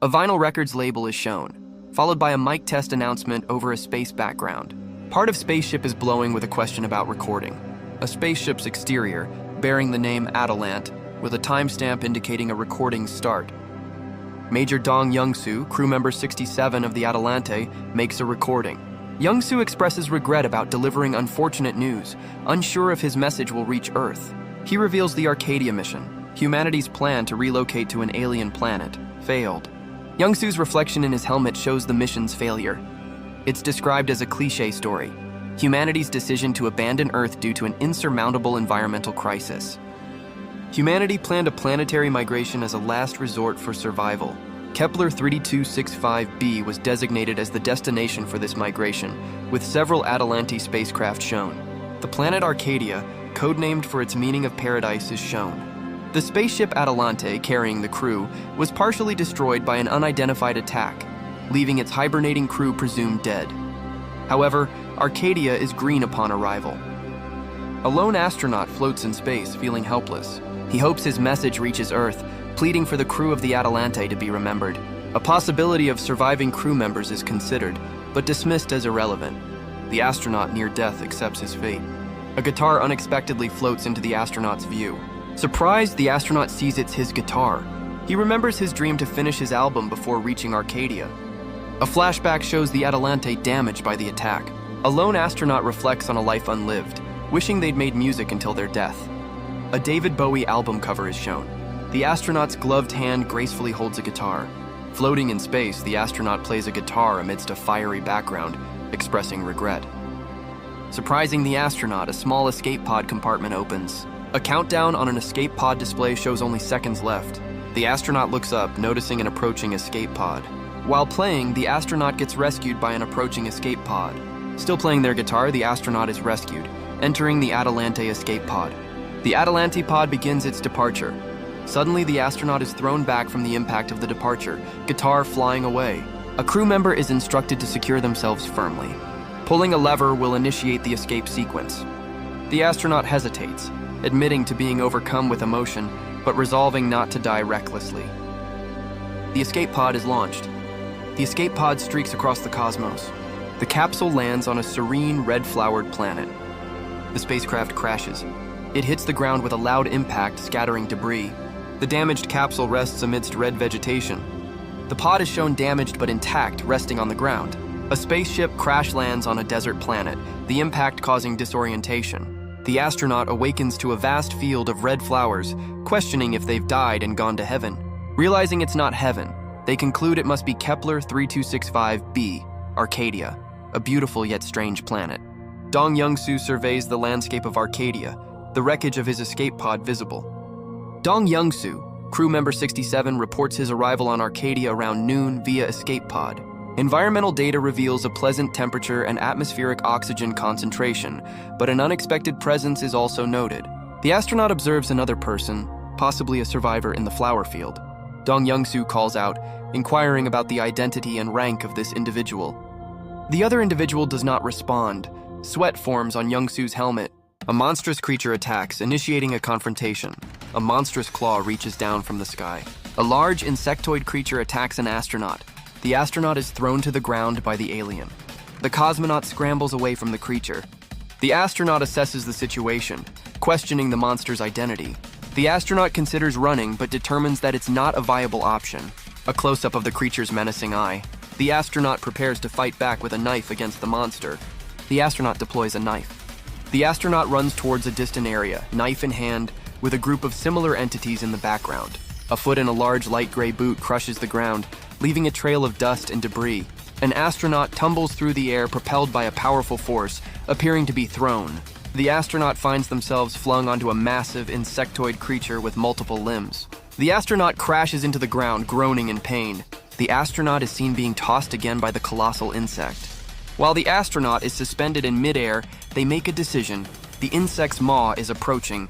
A vinyl records label is shown, followed by a mic test announcement over a space background. Part of spaceship is blowing with a question about recording. A spaceship's exterior, bearing the name Atalante, with a timestamp indicating a recording start. Major Dong Youngsoo, crew member 67 of the Atalante, makes a recording. Youngsoo expresses regret about delivering unfortunate news, unsure if his message will reach Earth. He reveals the Arcadia mission, humanity's plan to relocate to an alien planet, failed. Youngsoo's reflection in his helmet shows the mission's failure. It's described as a cliché story, humanity's decision to abandon Earth due to an insurmountable environmental crisis. Humanity planned a planetary migration as a last resort for survival. Kepler 3265b was designated as the destination for this migration, with several Atalante spacecraft shown. The planet Arcadia, codenamed for its meaning of paradise, is shown. The spaceship Atalante, carrying the crew, was partially destroyed by an unidentified attack, leaving its hibernating crew presumed dead. However, Arcadia is green upon arrival. A lone astronaut floats in space, feeling helpless. He hopes his message reaches Earth, pleading for the crew of the Atalante to be remembered. A possibility of surviving crew members is considered, but dismissed as irrelevant. The astronaut near death accepts his fate. A guitar unexpectedly floats into the astronaut's view. Surprised, the astronaut sees it's his guitar. He remembers his dream to finish his album before reaching Arcadia. A flashback shows the Atalante damaged by the attack. A lone astronaut reflects on a life unlived, wishing they'd made music until their death. A David Bowie album cover is shown. The astronaut's gloved hand gracefully holds a guitar. Floating in space, the astronaut plays a guitar amidst a fiery background, expressing regret. Surprising the astronaut, a small escape pod compartment opens. A countdown on an escape pod display shows only seconds left. The astronaut looks up, noticing an approaching escape pod. While playing, the astronaut gets rescued by an approaching escape pod. Still playing their guitar, the astronaut is rescued, entering the Atalante escape pod. The Atalante pod begins its departure. Suddenly, the astronaut is thrown back from the impact of the departure, guitar flying away. A crew member is instructed to secure themselves firmly. Pulling a lever will initiate the escape sequence. The astronaut hesitates, admitting to being overcome with emotion, but resolving not to die recklessly. The escape pod is launched. The escape pod streaks across the cosmos. The capsule lands on a serene, red-flowered planet. The spacecraft crashes. It hits the ground with a loud impact, scattering debris. The damaged capsule rests amidst red vegetation. The pod is shown damaged but intact, resting on the ground. A spaceship crash lands on a desert planet, the impact causing disorientation. The astronaut awakens to a vast field of red flowers, questioning if they've died and gone to heaven. Realizing it's not heaven, they conclude it must be Kepler 3265b, Arcadia, a beautiful yet strange planet. Dong Youngsoo surveys the landscape of Arcadia, the wreckage of his escape pod visible. Dong Youngsoo, crew member 67, reports his arrival on Arcadia around noon via escape pod. Environmental data reveals a pleasant temperature and atmospheric oxygen concentration, but an unexpected presence is also noted. The astronaut observes another person, possibly a survivor in the flower field. Dong Youngsoo calls out, inquiring about the identity and rank of this individual. The other individual does not respond. Sweat forms on Youngsoo's helmet. A monstrous creature attacks, initiating a confrontation. A monstrous claw reaches down from the sky. A large insectoid creature attacks an astronaut. The astronaut is thrown to the ground by the alien. The cosmonaut scrambles away from the creature. The astronaut assesses the situation, questioning the monster's identity. The astronaut considers running, but determines that it's not a viable option. A close-up of the creature's menacing eye. The astronaut prepares to fight back with a knife against the monster. The astronaut deploys a knife. The astronaut runs towards a distant area, knife in hand, with a group of similar entities in the background. A foot in a large light gray boot crushes the ground, leaving a trail of dust and debris. An astronaut tumbles through the air propelled by a powerful force, appearing to be thrown. The astronaut finds themselves flung onto a massive insectoid creature with multiple limbs. The astronaut crashes into the ground, groaning in pain. The astronaut is seen being tossed again by the colossal insect. While the astronaut is suspended in midair, they make a decision. The insect's maw is approaching.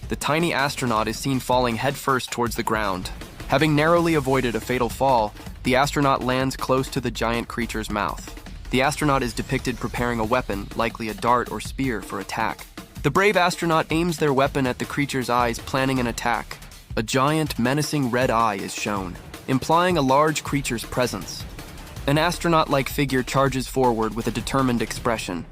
The tiny astronaut is seen falling headfirst towards the ground. Having narrowly avoided a fatal fall, the astronaut lands close to the giant creature's mouth. The astronaut is depicted preparing a weapon, likely a dart or spear, for attack. The brave astronaut aims their weapon at the creature's eyes, planning an attack. A giant, menacing red eye is shown. implying a large creature's presence. An astronaut-like figure charges forward with a determined expression.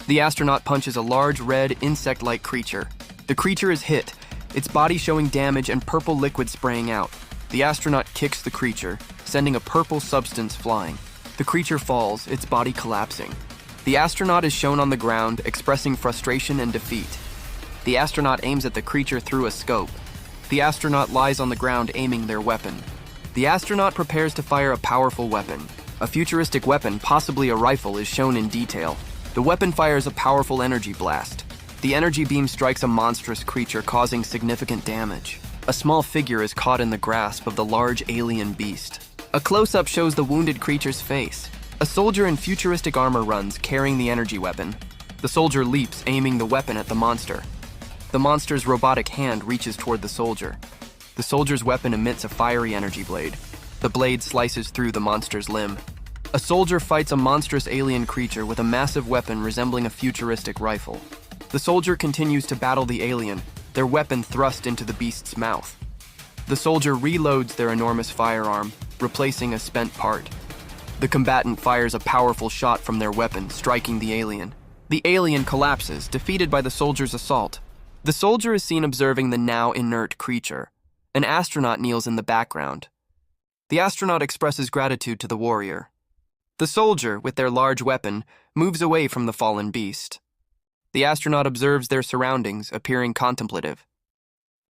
The astronaut punches a large red insect-like creature. The creature is hit, its body showing damage and purple liquid spraying out. The astronaut kicks the creature, sending a purple substance flying. The creature falls, its body collapsing. The astronaut is shown on the ground, expressing frustration and defeat. The astronaut aims at the creature through a scope. The astronaut lies on the ground aiming their weapon. The astronaut prepares to fire a powerful weapon. A futuristic weapon, possibly a rifle, is shown in detail. The weapon fires a powerful energy blast. The energy beam strikes a monstrous creature, causing significant damage. A small figure is caught in the grasp of the large alien beast. A close-up shows the wounded creature's face. A soldier in futuristic armor runs, carrying the energy weapon. The soldier leaps, aiming the weapon at the monster. The monster's robotic hand reaches toward the soldier. The soldier's weapon emits a fiery energy blade. The blade slices through the monster's limb. A soldier fights a monstrous alien creature with a massive weapon resembling a futuristic rifle. The soldier continues to battle the alien, their weapon thrust into the beast's mouth. The soldier reloads their enormous firearm, replacing a spent part. The combatant fires a powerful shot from their weapon, striking the alien. The alien collapses, defeated by the soldier's assault. The soldier is seen observing the now inert creature. An astronaut kneels in the background. The astronaut expresses gratitude to the warrior. The soldier, with their large weapon, moves away from the fallen beast. The astronaut observes their surroundings, appearing contemplative.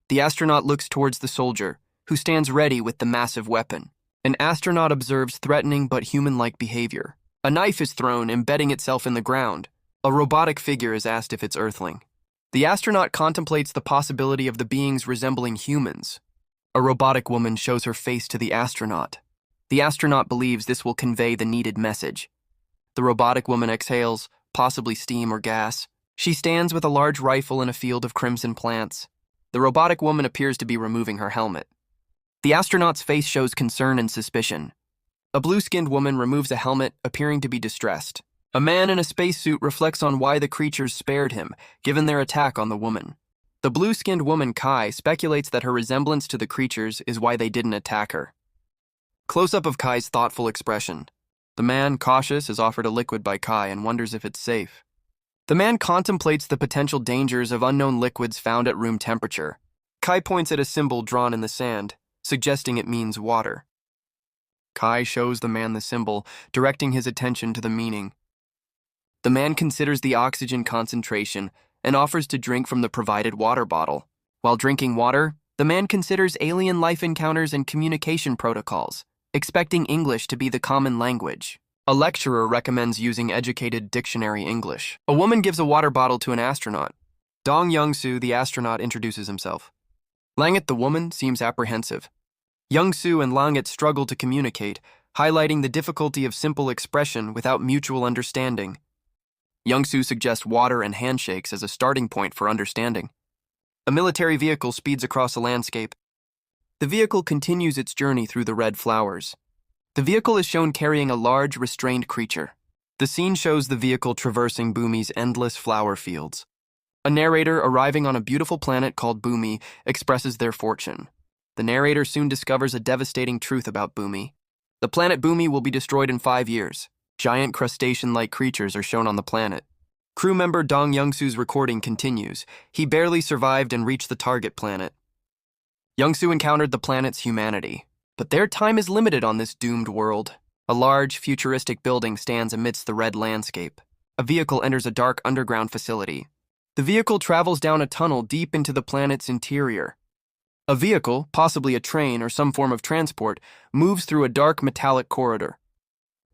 The astronaut looks towards the soldier, who stands ready with the massive weapon. An astronaut observes threatening but human-like behavior. A knife is thrown, embedding itself in the ground. A robotic figure is asked if it's Earthling. The astronaut contemplates the possibility of the beings resembling humans. A robotic woman shows her face to the astronaut. The astronaut believes this will convey the needed message. The robotic woman exhales, possibly steam or gas. She stands with a large rifle in a field of crimson plants. The robotic woman appears to be removing her helmet. The astronaut's face shows concern and suspicion. A blue-skinned woman removes a helmet, appearing to be distressed. A man in a spacesuit reflects on why the creatures spared him, given their attack on the woman. The blue-skinned woman, Kai, speculates that her resemblance to the creatures is why they didn't attack her. Close-up of Kai's thoughtful expression. The man, cautious, is offered a liquid by Kai and wonders if it's safe. The man contemplates the potential dangers of unknown liquids found at room temperature. Kai points at a symbol drawn in the sand, suggesting it means water. Kai shows the man the symbol, directing his attention to the meaning. The man considers the oxygen concentration and offers to drink from the provided water bottle. While drinking water, the man considers alien life encounters and communication protocols, expecting English to be the common language. A lecturer recommends using educated dictionary English. A woman gives a water bottle to an astronaut. Dong Youngsoo, the astronaut, introduces himself. Langit, the woman, seems apprehensive. Youngsoo and Langit struggle to communicate, highlighting the difficulty of simple expression without mutual understanding. Youngsoo suggests water and handshakes as a starting point for understanding. A military vehicle speeds across a landscape. The vehicle continues its journey through the red flowers. The vehicle is shown carrying a large, restrained creature. The scene shows the vehicle traversing Bhumi's endless flower fields. A narrator arriving on a beautiful planet called Bhumi expresses their fortune. The narrator soon discovers a devastating truth about Bhumi. The planet Bhumi will be destroyed in 5 years. Giant crustacean-like creatures are shown on the planet. Crew member Dong Youngsoo's recording continues. He barely survived and reached the target planet. Youngsoo encountered the planet's humanity, but their time is limited on this doomed world. A large, futuristic building stands amidst the red landscape. A vehicle enters a dark underground facility. The vehicle travels down a tunnel deep into the planet's interior. A vehicle, possibly a train or some form of transport, moves through a dark metallic corridor.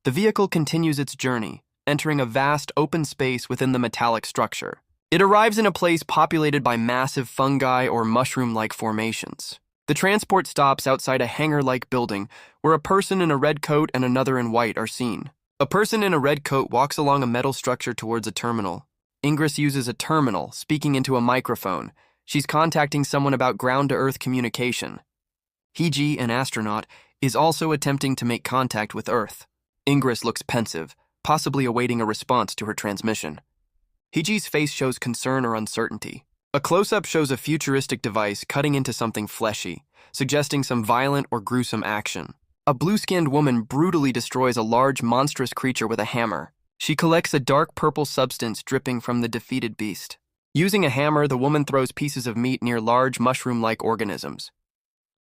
The vehicle continues its journey, entering a vast open space within the metallic structure. It arrives in a place populated by massive fungi or mushroom-like formations. The transport stops outside a hangar-like building where a person in a red coat and another in white are seen. A person in a red coat walks along a metal structure towards a terminal. Ingress uses a terminal, speaking into a microphone. She's contacting someone about ground-to-Earth communication. Hiji, an astronaut, is also attempting to make contact with Earth. Ingress looks pensive, possibly awaiting a response to her transmission. Hiji's face shows concern or uncertainty. A close-up shows a futuristic device cutting into something fleshy, suggesting some violent or gruesome action. A blue-skinned woman brutally destroys a large, monstrous creature with a hammer. She collects a dark purple substance dripping from the defeated beast. Using a hammer, the woman throws pieces of meat near large mushroom-like organisms.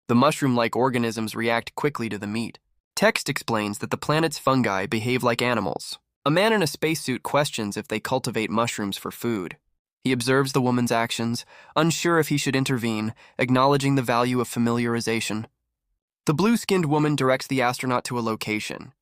The mushroom-like organisms react quickly to the meat. Text explains that the planet's fungi behave like animals. A man in a spacesuit questions if they cultivate mushrooms for food. He observes the woman's actions, unsure if he should intervene, acknowledging the value of familiarization. The blue-skinned woman directs the astronaut to a location.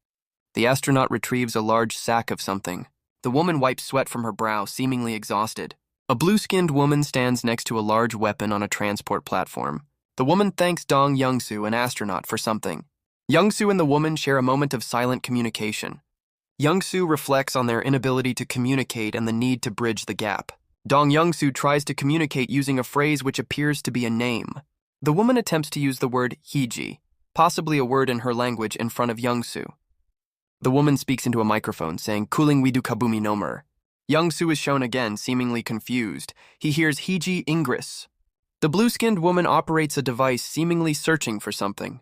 The astronaut retrieves a large sack of something. The woman wipes sweat from her brow, seemingly exhausted. A blue-skinned woman stands next to a large weapon on a transport platform. The woman thanks Dong Youngsoo, an astronaut, for something. Youngsoo and the woman share a moment of silent communication. Youngsoo reflects on their inability to communicate and the need to bridge the gap. Dong Youngsoo tries to communicate using a phrase which appears to be a name. The woman attempts to use the word hiji, possibly a word in her language, in front of Youngsoo. The woman speaks into a microphone, saying, "Kuling widu kabumi nomer." Youngsoo is shown again, seemingly confused. He hears hiji ingris. The blue-skinned woman operates a device, seemingly searching for something.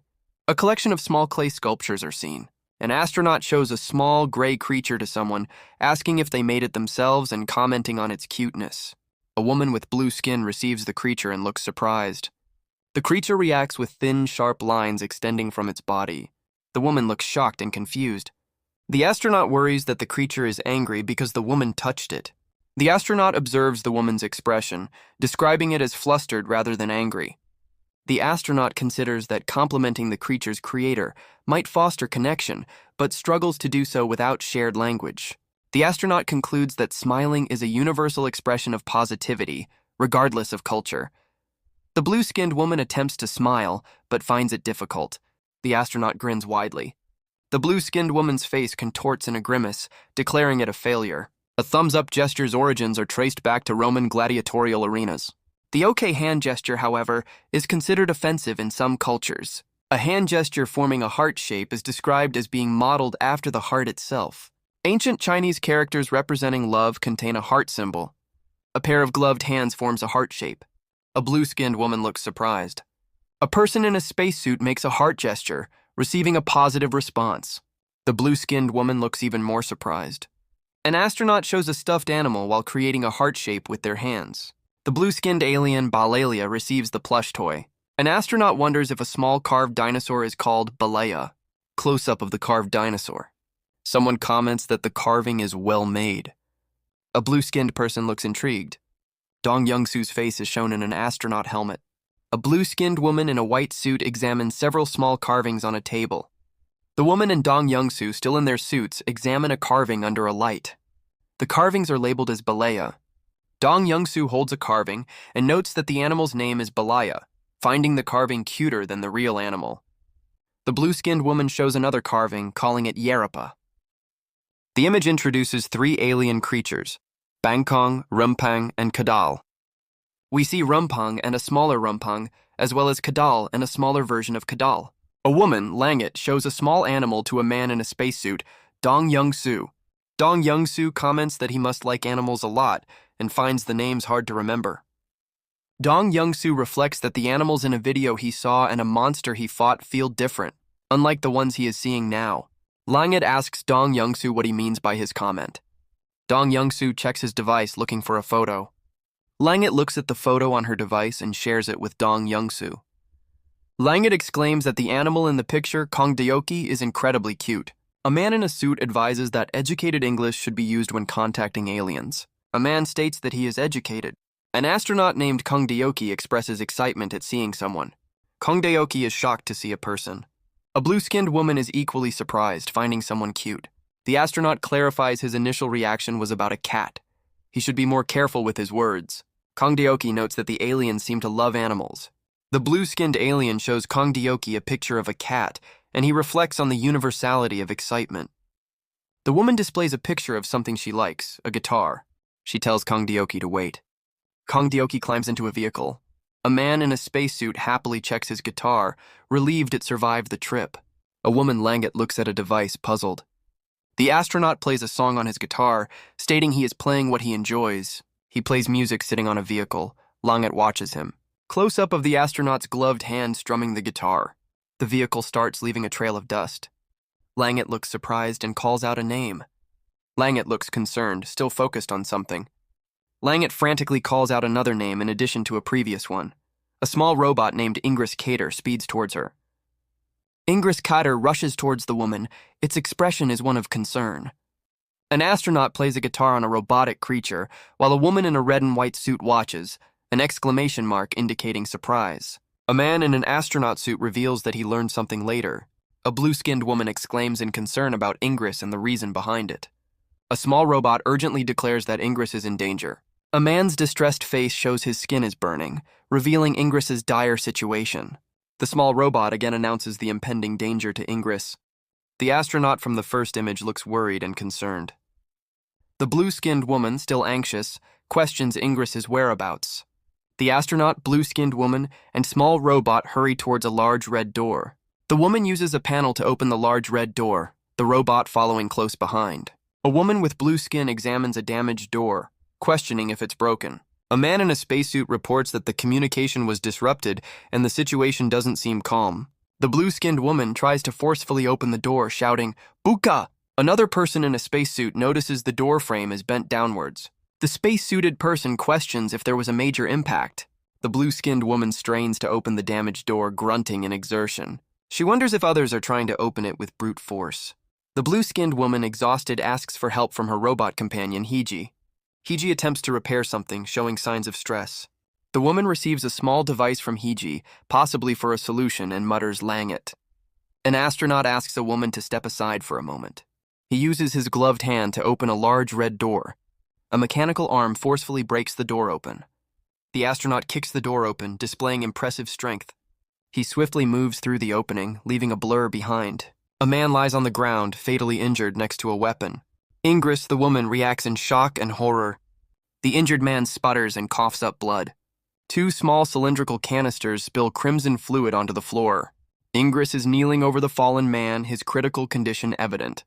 A collection of small clay sculptures are seen. An astronaut shows a small, gray creature to someone, asking if they made it themselves and commenting on its cuteness. A woman with blue skin receives the creature and looks surprised. The creature reacts with thin, sharp lines extending from its body. The woman looks shocked and confused. The astronaut worries that the creature is angry because the woman touched it. The astronaut observes the woman's expression, describing it as flustered rather than angry. The astronaut considers that complimenting the creature's creator might foster connection, but struggles to do so without shared language. The astronaut concludes that smiling is a universal expression of positivity, regardless of culture. The blue-skinned woman attempts to smile, but finds it difficult. The astronaut grins widely. The blue-skinned woman's face contorts in a grimace, declaring it a failure. A thumbs-up gesture's origins are traced back to Roman gladiatorial arenas. The OK hand gesture, however, is considered offensive in some cultures. A hand gesture forming a heart shape is described as being modeled after the heart itself. Ancient Chinese characters representing love contain a heart symbol. A pair of gloved hands forms a heart shape. A blue-skinned woman looks surprised. A person in a spacesuit makes a heart gesture, receiving a positive response. The blue-skinned woman looks even more surprised. An astronaut shows a stuffed animal while creating a heart shape with their hands. The blue-skinned alien Balalia receives the plush toy. An astronaut wonders if a small carved dinosaur is called Balea. Close-up of the carved dinosaur. Someone comments that the carving is well made. A blue-skinned person looks intrigued. Dong Youngsoo's face is shown in an astronaut helmet. A blue-skinned woman in a white suit examines several small carvings on a table. The woman and Dong Youngsoo, still in their suits, examine a carving under a light. The carvings are labeled as Balea. Dong Youngsoo holds a carving and notes that the animal's name is Balaya, finding the carving cuter than the real animal. The blue-skinned woman shows another carving, calling it Yerapa. The image introduces three alien creatures, Bangkong, Rumpang, and Kadal. We see Rumpang and a smaller Rumpang, as well as Kadal and a smaller version of Kadal. A woman, Langit, shows a small animal to a man in a spacesuit, Dong Youngsoo. Dong Youngsoo comments that he must like animals a lot and finds the names hard to remember. Dong Youngsoo reflects that the animals in a video he saw and a monster he fought feel different, unlike the ones he is seeing now. Langit asks Dong Youngsoo what he means by his comment. Dong Youngsoo checks his device looking for a photo. Langit looks at the photo on her device and shares it with Dong Youngsoo. Langit exclaims that the animal in the picture, Kongdeoki, is incredibly cute. A man in a suit advises that educated English should be used when contacting aliens. A man states that he is educated. An astronaut named Kongdeoki expresses excitement at seeing someone. Kongdeoki is shocked to see a person. A blue-skinned woman is equally surprised, finding someone cute. The astronaut clarifies his initial reaction was about a cat. He should be more careful with his words. Kongdeoki notes that the aliens seem to love animals. The blue-skinned alien shows Kongdeoki a picture of a cat, and he reflects on the universality of excitement. The woman displays a picture of something she likes, a guitar. She tells Kongdeoki to wait. Kongdeoki climbs into a vehicle. A man in a spacesuit happily checks his guitar, relieved it survived the trip. A woman, Langit, looks at a device, puzzled. The astronaut plays a song on his guitar, stating he is playing what he enjoys. He plays music sitting on a vehicle. Langet watches him. Close-up of the astronaut's gloved hand strumming the guitar. The vehicle starts, leaving a trail of dust. Langet looks surprised and calls out a name. Langet looks concerned, still focused on something. Langet frantically calls out another name in addition to a previous one. A small robot named Ingris Kater speeds towards her. Ingris Kater rushes towards the woman. Its expression is one of concern. An astronaut plays a guitar on a robotic creature, while a woman in a red and white suit watches, an exclamation mark indicating surprise. A man in an astronaut suit reveals that he learned something later. A blue-skinned woman exclaims in concern about Ingris and the reason behind it. A small robot urgently declares that Ingris is in danger. A man's distressed face shows his skin is burning, revealing Ingris's dire situation. The small robot again announces the impending danger to Ingris. The astronaut from the first image looks worried and concerned. The blue-skinned woman, still anxious, questions Ingris's whereabouts. The astronaut, blue-skinned woman, and small robot hurry towards a large red door. The woman uses a panel to open the large red door, the robot following close behind. A woman with blue skin examines a damaged door, questioning if it's broken. A man in a spacesuit reports that the communication was disrupted and the situation doesn't seem calm. The blue-skinned woman tries to forcefully open the door, shouting, "Buka!" Another person in a spacesuit notices the door frame is bent downwards. The spacesuited person questions if there was a major impact. The blue-skinned woman strains to open the damaged door, grunting in exertion. She wonders if others are trying to open it with brute force. The blue-skinned woman, exhausted, asks for help from her robot companion, Hiji. Hiji attempts to repair something, showing signs of stress. The woman receives a small device from Hiji, possibly for a solution, and mutters Langet. An astronaut asks a woman to step aside for a moment. He uses his gloved hand to open a large red door. A mechanical arm forcefully breaks the door open. The astronaut kicks the door open, displaying impressive strength. He swiftly moves through the opening, leaving a blur behind. A man lies on the ground, fatally injured next to a weapon. Ingris, the woman, reacts in shock and horror. The injured man sputters and coughs up blood. Two small cylindrical canisters spill crimson fluid onto the floor. Ingris is kneeling over the fallen man, his critical condition evident.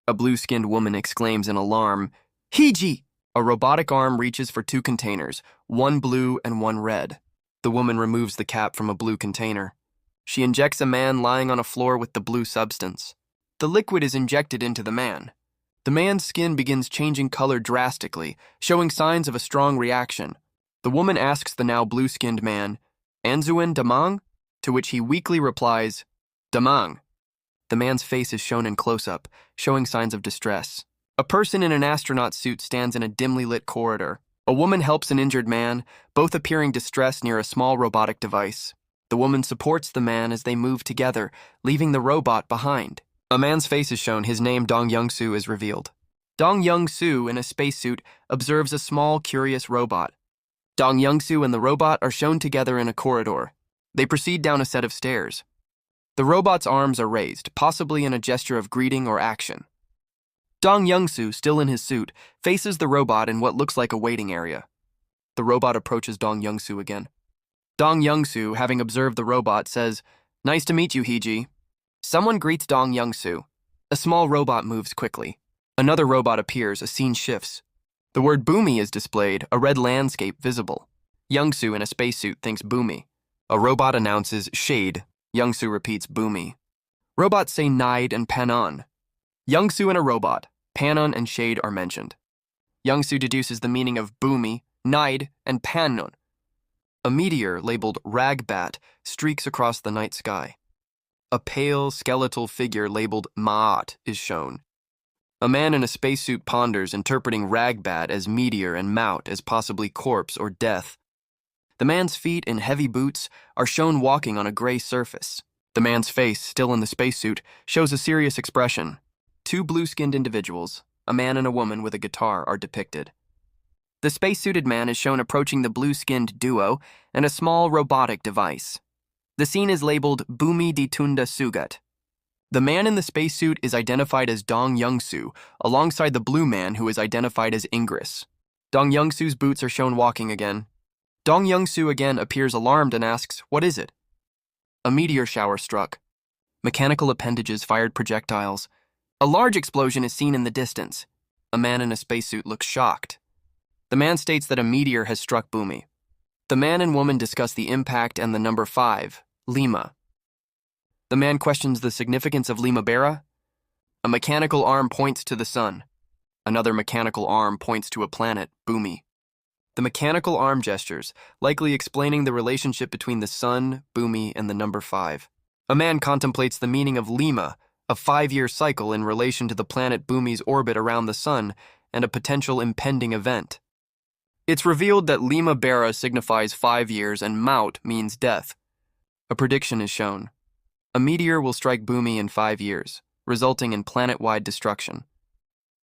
A blue-skinned woman exclaims in alarm, "Hiji!" A robotic arm reaches for two containers, one blue and one red. The woman removes the cap from a blue container. She injects a man lying on a floor with the blue substance. The liquid is injected into the man. The man's skin begins changing color drastically, showing signs of a strong reaction. The woman asks the now blue-skinned man, "Anzuin Damang?" To which he weakly replies, "Damang." The man's face is shown in close-up, showing signs of distress. A person in an astronaut suit stands in a dimly lit corridor. A woman helps an injured man, both appearing distressed near a small robotic device. The woman supports the man as they move together, leaving the robot behind. A man's face is shown. His name, Dong Youngsoo, is revealed. Dong Youngsoo, in a spacesuit, observes a small, curious robot. Dong Youngsoo and the robot are shown together in a corridor. They proceed down a set of stairs. The robot's arms are raised, possibly in a gesture of greeting or action. Dong Youngsoo, still in his suit, faces the robot in what looks like a waiting area. The robot approaches Dong Youngsoo again. Dong Youngsoo, having observed the robot, says, "Nice to meet you, Hiji." Someone greets Dong Youngsoo. A small robot moves quickly. Another robot appears, a scene shifts. The word Boomy is displayed, a red landscape visible. Youngsoo in a spacesuit thinks Boomy. A robot announces Shade. Youngsoo repeats Boomy. Robots say Nide and Panon. Youngsoo and a robot, Panon and Shade are mentioned. Youngsoo deduces the meaning of Boomy, Nide, and Panon. A meteor labeled Ragbat streaks across the night sky. A pale, skeletal figure labeled Maat is shown. A man in a spacesuit ponders, interpreting Ragbat as meteor and Maut as possibly corpse or death. The man's feet in heavy boots are shown walking on a gray surface. The man's face, still in the spacesuit, shows a serious expression. Two blue-skinned individuals, a man and a woman with a guitar, are depicted. The spacesuited man is shown approaching the blue-skinned duo and a small robotic device. The scene is labeled Bumi Ditunda Sugat. The man in the spacesuit is identified as Dong Youngsoo, alongside the blue man who is identified as Ingris. Dong Youngsoo's boots are shown walking again. Dong Youngsoo again appears alarmed and asks, "What is it?" A meteor shower struck. Mechanical appendages fired projectiles. A large explosion is seen in the distance. A man in a spacesuit looks shocked. The man states that a meteor has struck Bumi. The man and woman discuss the impact and the number 5, Lima. The man questions the significance of Lima Bera. A mechanical arm points to the sun. Another mechanical arm points to a planet, Bumi. The mechanical arm gestures, likely explaining the relationship between the sun, Bumi, and the number 5. A man contemplates the meaning of Lima, a 5-year cycle in relation to the planet Bumi's orbit around the sun and a potential impending event. It's revealed that Lima Bera signifies 5 years and Maut means death. A prediction is shown. A meteor will strike Bumi in 5 years, resulting in planet-wide destruction.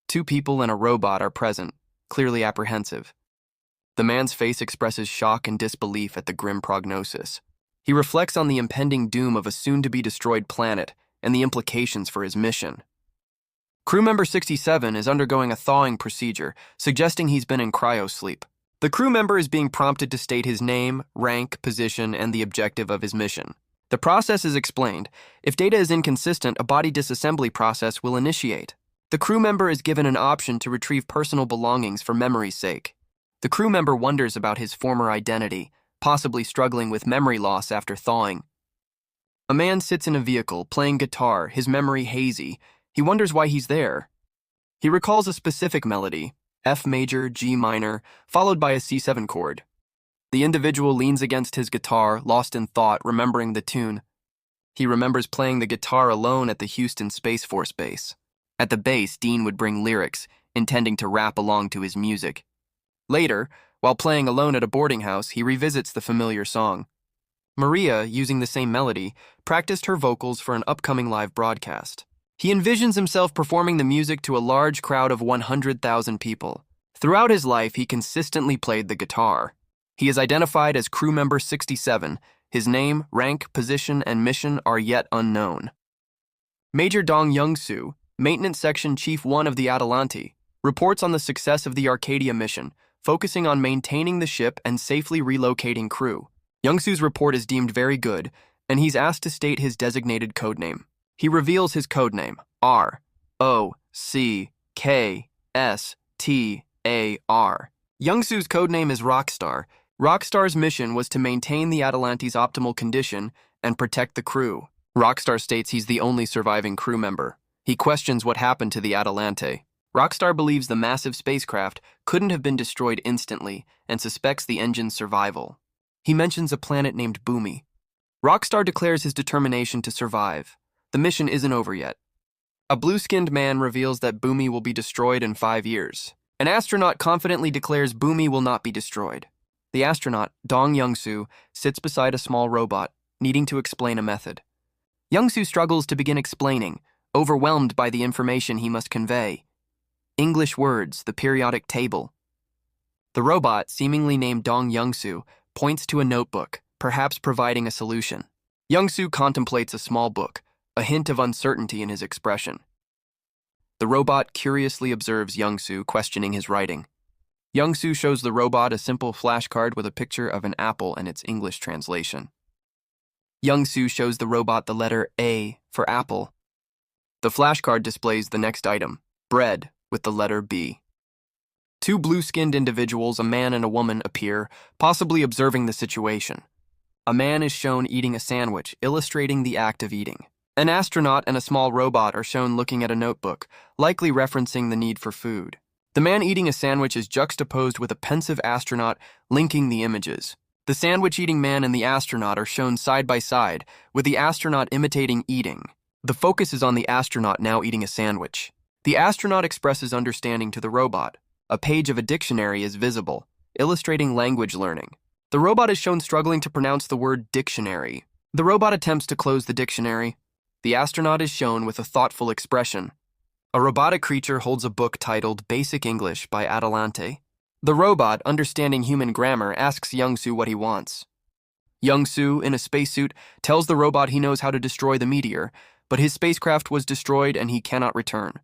2 people and a robot are present, clearly apprehensive. The man's face expresses shock and disbelief at the grim prognosis. He reflects on the impending doom of a soon-to-be-destroyed planet and the implications for his mission. Crew member 67 is undergoing a thawing procedure, suggesting he's been in cryosleep. The crew member is being prompted to state his name, rank, position, and the objective of his mission. The process is explained. If data is inconsistent, a body disassembly process will initiate. The crew member is given an option to retrieve personal belongings for memory's sake. The crew member wonders about his former identity, possibly struggling with memory loss after thawing. A man sits in a vehicle, playing guitar, his memory hazy. He wonders why he's there. He recalls a specific melody, F major, G minor, followed by a C7 chord. The individual leans against his guitar, lost in thought, remembering the tune. He remembers playing the guitar alone at the Houston Space Force base. At the base, Dean would bring lyrics, intending to rap along to his music. Later, while playing alone at a boarding house, he revisits the familiar song. Maria, using the same melody, practiced her vocals for an upcoming live broadcast. He envisions himself performing the music to a large crowd of 100,000 people. Throughout his life, he consistently played the guitar. He is identified as crew member 67. His name, rank, position, and mission are yet unknown. Major Dong Youngsoo, Maintenance Section Chief 1 of the Atalante, reports on the success of the Arcadia mission, focusing on maintaining the ship and safely relocating crew. Youngsoo's report is deemed very good, and he's asked to state his designated codename. He reveals his codename, ROCKSTAR. Youngsoo's codename is Rockstar. Rockstar's mission was to maintain the Atalante's optimal condition and protect the crew. Rockstar states he's the only surviving crew member. He questions what happened to the Atalante. Rockstar believes the massive spacecraft couldn't have been destroyed instantly and suspects the engine's survival. He mentions a planet named Bumi. Rockstar declares his determination to survive. The mission isn't over yet. A blue-skinned man reveals that Bumi will be destroyed in 5 years. An astronaut confidently declares Bumi will not be destroyed. The astronaut, Dong Youngsoo, sits beside a small robot, needing to explain a method. Youngsoo struggles to begin explaining, overwhelmed by the information he must convey. English words, the periodic table. The robot, seemingly named Dong Youngsoo, points to a notebook, perhaps providing a solution. Youngsoo contemplates a small book, a hint of uncertainty in his expression. The robot curiously observes Youngsoo, questioning his writing. Youngsoo shows the robot a simple flashcard with a picture of an apple and its English translation. Youngsoo shows the robot the letter A for apple. The flashcard displays the next item, bread, with the letter B. 2 blue-skinned individuals, a man and a woman, appear, possibly observing the situation. A man is shown eating a sandwich, illustrating the act of eating. An astronaut and a small robot are shown looking at a notebook, likely referencing the need for food. The man eating a sandwich is juxtaposed with a pensive astronaut, linking the images. The sandwich-eating man and the astronaut are shown side by side, with the astronaut imitating eating. The focus is on the astronaut now eating a sandwich. The astronaut expresses understanding to the robot. A page of a dictionary is visible, illustrating language learning. The robot is shown struggling to pronounce the word dictionary. The robot attempts to close the dictionary. The astronaut is shown with a thoughtful expression. A robotic creature holds a book titled Basic English by Atalante. The robot, understanding human grammar, asks Youngsoo what he wants. Youngsoo, in a spacesuit, tells the robot he knows how to destroy the meteor, but his spacecraft was destroyed and he cannot return.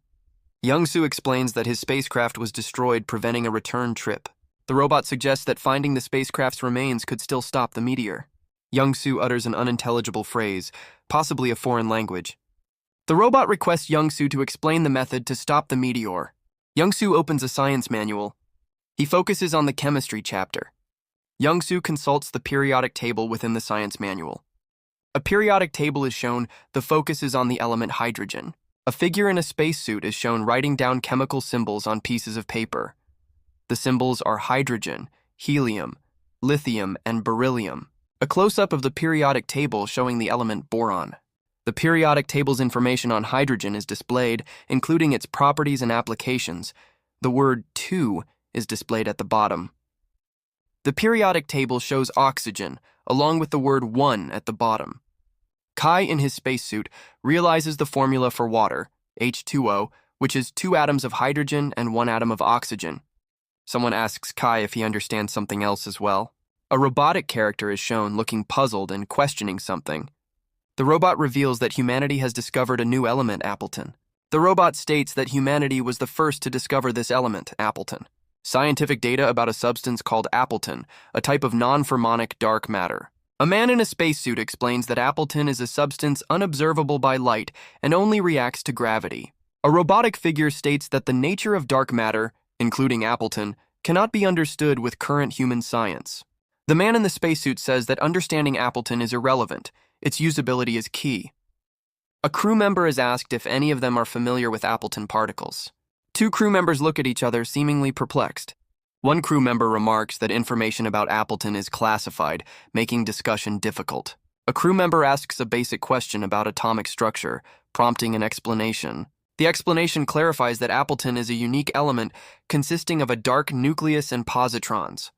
Youngsoo explains that his spacecraft was destroyed, preventing a return trip. The robot suggests that finding the spacecraft's remains could still stop the meteor. Youngsoo utters an unintelligible phrase, possibly a foreign language. The robot requests Youngsoo to explain the method to stop the meteor. Youngsoo opens a science manual. He focuses on the chemistry chapter. Youngsoo consults the periodic table within the science manual. A periodic table is shown, the focus is on the element hydrogen. A figure in a spacesuit is shown writing down chemical symbols on pieces of paper. The symbols are hydrogen, helium, lithium, and beryllium. A close-up of the periodic table showing the element boron. The periodic table's information on hydrogen is displayed, including its properties and applications. The word 2 is displayed at the bottom. The periodic table shows oxygen, along with the word 1 at the bottom. Kai, in his spacesuit, realizes the formula for water, H2O, which is 2 atoms of hydrogen and 1 atom of oxygen. Someone asks Kai if he understands something else as well. A robotic character is shown looking puzzled and questioning something. The robot reveals that humanity has discovered a new element, Appleton. The robot states that humanity was the first to discover this element, Appleton. Scientific data about a substance called Appleton, a type of non-fermonic dark matter. A man in a spacesuit explains that Appleton is a substance unobservable by light and only reacts to gravity. A robotic figure states that the nature of dark matter, including Appleton, cannot be understood with current human science. The man in the spacesuit says that understanding Appleton is irrelevant. Its usability is key. A crew member is asked if any of them are familiar with Appleton particles. 2 crew members look at each other, seemingly perplexed. One crew member remarks that information about Appleton is classified, making discussion difficult. A crew member asks a basic question about atomic structure, prompting an explanation. The explanation clarifies that Appleton is a unique element consisting of a dark nucleus and positrons.